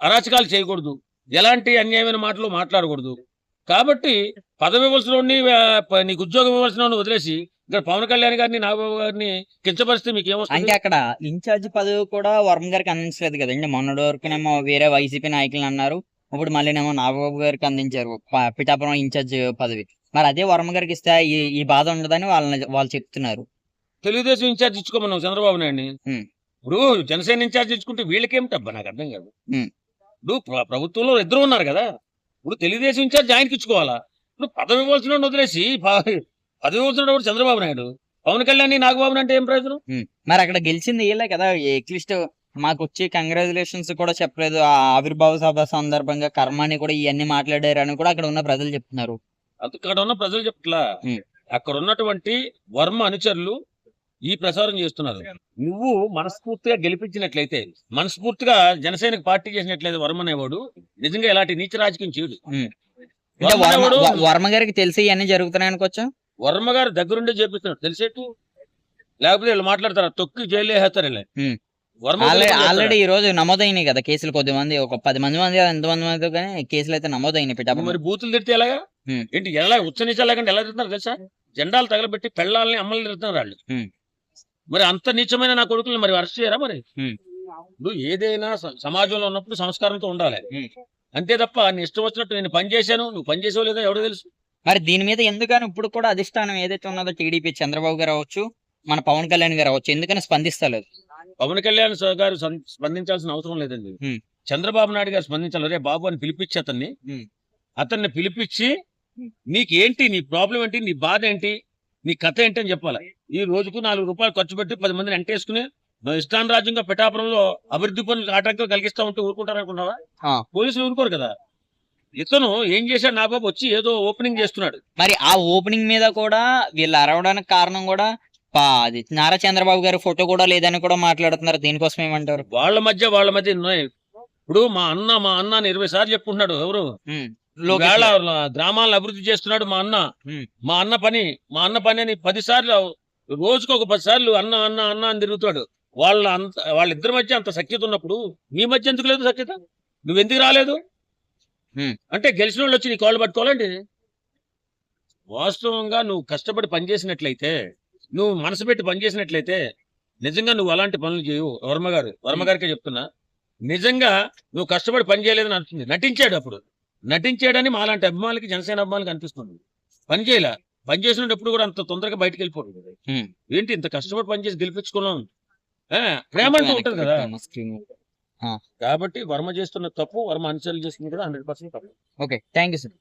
అరాచకాలు చేయకూడదు, ఎలాంటి అన్యాయమైన మాటలు మాట్లాడకూడదు. కాబట్టి పదవి ఇవ్వాల్సిన నీకు ఉద్యోగం ఇవ్వాల్సిన వదిలేసి ఇక్కడ పవన్ కళ్యాణ్ గారిని, నాగబాబు గారిని కించపరిస్తే మీకు అంటే ఏమొస్తుంది? అక్కడ ఇన్ఛార్జ్ పదవి కూడా వర్మ గారికి అందించలేదు కదండి. మొన్నటి వరకునేమో వేరే వైసీపీ నాయకులు అన్నారు, ఇప్పుడు మళ్ళీనేమో నాగబాబు గారికి అందించారు పిఠాపురం ఇన్ఛార్జ్ పదవి. మరి అదే వర్మ గారికి ఇస్తే ఈ బాధ ఉండదని వాళ్ళు చెప్తున్నారు. తెలుగుదేశం ఇన్ఛార్జ్ ఇచ్చుకోమన్నాం చంద్రబాబు నాయుడిని. ఉమ్, ఇప్పుడు జనసేన ఇన్ఛార్జ్ ఇచ్చుకుంటే వీళ్ళకేమిటబ్బా, నాకు అర్థం కాదు. ఉమ్, ఇప్పుడు ప్రభుత్వంలో ఇద్దరు ఉన్నారు కదా, ఇప్పుడు తెలుగుదేశం ఇన్ఛార్జ్ ఆయనకి ఇచ్చుకోవాలా? ఇప్పుడు పదవి ఇవ్వాల్సిన వాడిని వదిలేసి పదవి ఇవ్వాల్సిన వాడు చంద్రబాబు నాయుడు, పవన్ కళ్యాణ్ నాగబాబు అంటే ఏం ప్రయోజనం? మరి అక్కడ గెలిచింది వీళ్ళే కదా. అట్లీస్ట్ మాకు వచ్చి కంగ్రాచులేషన్స్ కూడా చెప్పలేదు. ఆ ఆవిర్భావ సభ సందర్భంగా కర్మాని కూడా ఇవన్నీ మాట్లాడారు అని కూడా అక్కడ ఉన్న ప్రజలు చెప్తున్నారు. అక్కడ ఉన్న ప్రజలు చెప్పట్లా, ఉమ్, అక్కడ ఉన్నటువంటి వర్మ అనుచరులు ఈ ప్రచారం చేస్తున్నారు. నువ్వు మనస్ఫూర్తిగా గెలిపించినట్లయితే, మనస్ఫూర్తిగా జనసేనకు పార్టీ చేసినట్లయితే వర్మ అనేవాడు నిజంగా ఇలాంటి నీచ రాజకీయం చేయడు. అంటే వర్మ గారికి తెలిసి ఇవన్నీ జరుగుతున్నాయి అనుకోవచ్చా? వర్మ గారు దగ్గరుండే చేపిస్తున్నాడు తెలిసేట్టు, లేకపోతే వీళ్ళు మాట్లాడతారు తొక్కి జైలు వేస్తారు. ఆల్రెడీ ఈ రోజు నమోదైనాయి కదా కేసులు. కొద్దిమంది ఒక 10 మంది ఎంతమంది కానీ కేసులు అయితే నమోదైనాయి. పిఠాపురం మరి బూతులు తిడితే ఎలాగా? ఏంటి ఎలా ఉచ్చనీచాలు లేకుండా ఎలా తిడుతున్నారు తెలుసా? జెండాలు తగలబెట్టి పెళ్ళాలని అమ్మల్ని తిడుతున్నారు వాళ్ళు. మరి అంత నీచమైన నా కొడుకులు మరి అరెస్ట్ చేయరా? మరి ఇప్పుడు ఏదైనా సమాజంలో ఉన్నప్పుడు సంస్కారంతో ఉండాలి అంతే తప్ప నీ ఇష్టం వచ్చినట్టు నేను పని చేశాను, నువ్వు పని చేసావు లేదో ఎవడో తెలుసు. మరి దీని మీద ఎందుకని ఇప్పుడు కూడా అధిష్టానం ఏదైతే ఉన్నదో టీడీపీ చంద్రబాబు గారు అవ్వచ్చు, మన పవన్ కళ్యాణ్ గారు అవ్వచ్చు, ఎందుకని స్పందిస్తలేదు? పవన్ కళ్యాణ్ గారు స్పందించాల్సిన అవసరం లేదండి. చంద్రబాబు నాయుడు గారు స్పందించాలి. రే బాబు అని పిలిపించి అతన్ని పిలిపించి నీకేంటి, నీ ప్రాబ్లం ఏంటి, నీ బాధ ఏంటి, నీ కథ ఏంటి అని చెప్పాలి. ఈ రోజుకు 4 రూపాయలు ఖర్చు పెట్టి 10 మందిని ఎంటేసుకుని ఇష్టాన్ రాజ్యంగా పిఠాపురంలో అభివృద్ధి పనులు ఆటంకాలు కలిగిస్తా ఉంటే ఊరుకుంటారనుకున్నావా? పోలీసులు ఊరుకోరు కదా. ఇతను ఏం చేశాడు, నా బాబు వచ్చి ఏదో ఓపెనింగ్ చేస్తున్నాడు. మరి ఆ ఓపెనింగ్ మీద కూడా వీళ్ళు అరవడానికి కారణం కూడా అది నారా చంద్రబాబు గారి ఫోటో కూడా లేదని కూడా మాట్లాడుతున్నారు. దీనికోసం ఏమంటారు? వాళ్ళ మధ్య ఉన్నాయి. ఇప్పుడు మా అన్న అని 20 సార్లు చెప్పుకుంటున్నాడు. ఎవరు? గ్రామాలను అభివృద్ధి చేస్తున్నాడు మా అన్న పని అని 10 సార్లు, రోజుకు ఒక 10 సార్లు అన్న అన్న అన్న అని తిరుగుతాడు. వాళ్ళిద్దరి మధ్య అంత సఖ్యత ఉన్నప్పుడు మీ మధ్య ఎందుకు లేదు సఖ్యత? నువ్వెందుకు రాలేదు అంటే గెలిచిన వాళ్ళు వచ్చి నీ కాళ్ళు పట్టుకోవాలండి. వాస్తవంగా నువ్వు కష్టపడి పనిచేసినట్లయితే, నువ్వు మనసు పెట్టి పనిచేసినట్లయితే నిజంగా నువ్వు అలాంటి పనులు చేయవు. వర్మ గారికే చెప్తున్నా, నిజంగా నువ్వు కష్టపడి పని చేయలేదని అంటుంది. నటించాడని మాలాంటి అభిమానులకి, జనసేన అభిమానులకి అనిపిస్తుంది. పని చేయలే, పని చేసినప్పుడు కూడా అంత తొందరగా బయటకు వెళ్ళిపోతుంది. ఏంటి ఇంత కష్టపడి పనిచేసి గెలిపించుకున్నాం, ప్రేమ అంటూ ఉంటుంది కదా. కాబట్టి వర్మ చేస్తున్న తప్పు, వర్మ అనుసరణ చేస్తుంది కూడా 100% తప్పు. Okay, thank you sir.